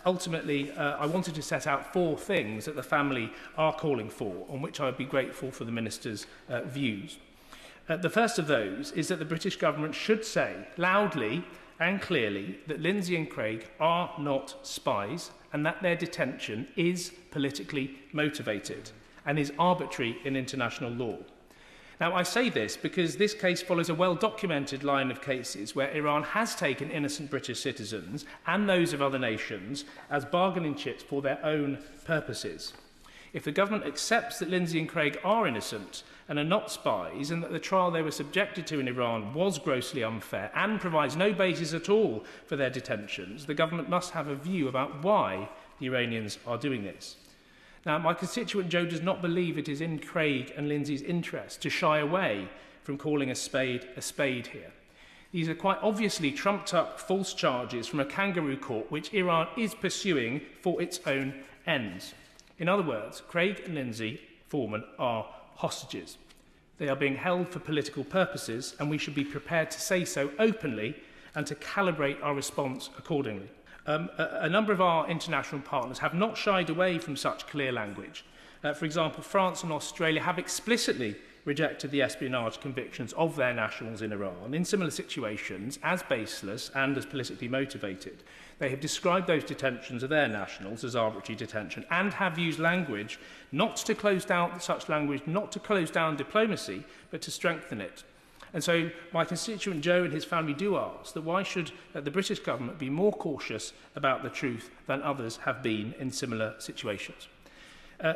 ultimately, I wanted to set out 4 things that the family are calling for, on which I would be grateful for the Minister's views. The first of those is that the British government should say loudly and clearly that Lindsay and Craig are not spies and that their detention is politically motivated and is arbitrary in international law. Now, I say this because this case follows a well-documented line of cases where Iran has taken innocent British citizens and those of other nations as bargaining chips for their own purposes. If the government accepts that Lindsay and Craig are innocent and are not spies, and that the trial they were subjected to in Iran was grossly unfair and provides no basis at all for their detentions, the government must have a view about why the Iranians are doing this. Now, my constituent Joe does not believe it is in Craig and Lindsay's interest to shy away from calling a spade here. These are quite obviously trumped-up false charges from a kangaroo court which Iran is pursuing for its own ends. In other words, Craig and Lindsay Foreman are hostages. They are being held for political purposes, and we should be prepared to say so openly and to calibrate our response accordingly. A number of our international partners have not shied away from such clear language. For example, France and Australia have explicitly rejected the espionage convictions of their nationals in Iran in similar situations as baseless and as politically motivated. They have described those detentions of their nationals as arbitrary detention and have used language not to close down diplomacy, but to strengthen it. And so my constituent Joe and his family do ask that why should the British government be more cautious about the truth than others have been in similar situations?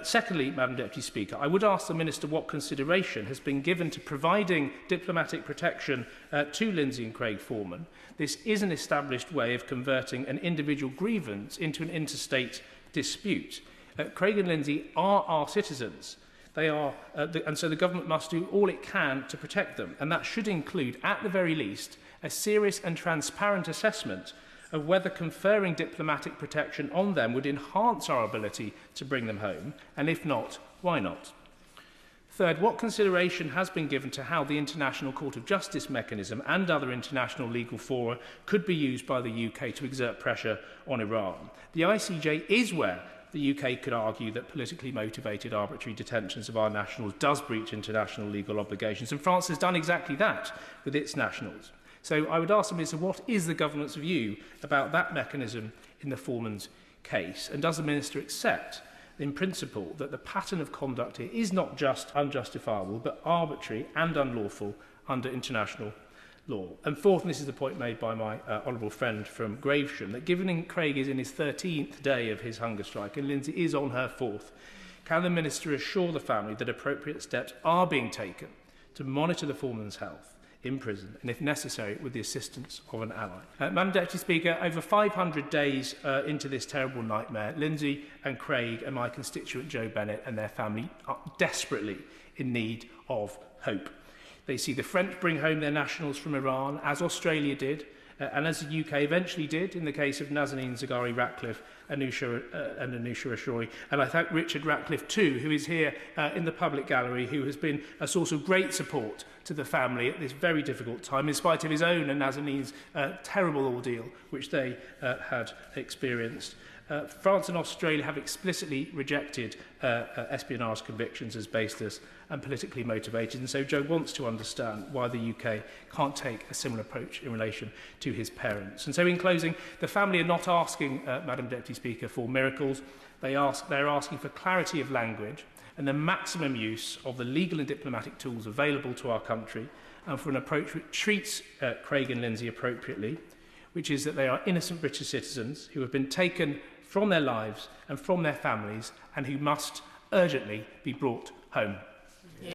Secondly, Madam Deputy Speaker, I would ask the Minister what consideration has been given to providing diplomatic protection to Lindsay and Craig Foreman. This is an established way of converting an individual grievance into an interstate dispute. Craig and Lindsay are our citizens. They are, and so the government must do all it can to protect them, and that should include, at the very least, a serious and transparent assessment of whether conferring diplomatic protection on them would enhance our ability to bring them home, and if not, why not? Third, what consideration has been given to how the International Court of Justice mechanism and other international legal fora could be used by the UK to exert pressure on Iran? The ICJ is where the UK could argue that politically motivated arbitrary detentions of our nationals does breach international legal obligations, and France has done exactly that with its nationals. So I would ask the Minister, what is the government's view about that mechanism in the Foreman's case, and does the Minister accept, in principle, that the pattern of conduct here is not just unjustifiable, but arbitrary and unlawful under international law? And fourth, and this is the point made by my honourable friend from Gravesham, that given Craig is in his 13th day of his hunger strike and Lindsay is on her 4th, can the Minister assure the family that appropriate steps are being taken to monitor the Foreman's health in prison, and if necessary, with the assistance of an ally? Madam Deputy Speaker, over 500 days into this terrible nightmare, Lindsay and Craig and my constituent Joe Bennett and their family are desperately in need of hope. They see the French bring home their nationals from Iran, as Australia did, and as the UK eventually did in the case of Nazanin Zaghari-Ratcliffe and Anousheh Ashouri. And I thank Richard Ratcliffe too, who is here in the public gallery, who has been a source of great support to the family at this very difficult time, in spite of his own and Nazanin's terrible ordeal which they had experienced. France and Australia have explicitly rejected espionage convictions as baseless and politically motivated, and so Joe wants to understand why the UK can't take a similar approach in relation to his parents. And so in closing, the family are not asking, Madam Deputy Speaker, for miracles. They're asking for clarity of language and the maximum use of the legal and diplomatic tools available to our country, and for an approach which treats Craig and Lindsay appropriately, which is that they are innocent British citizens who have been taken from their lives and from their families and who must urgently be brought home.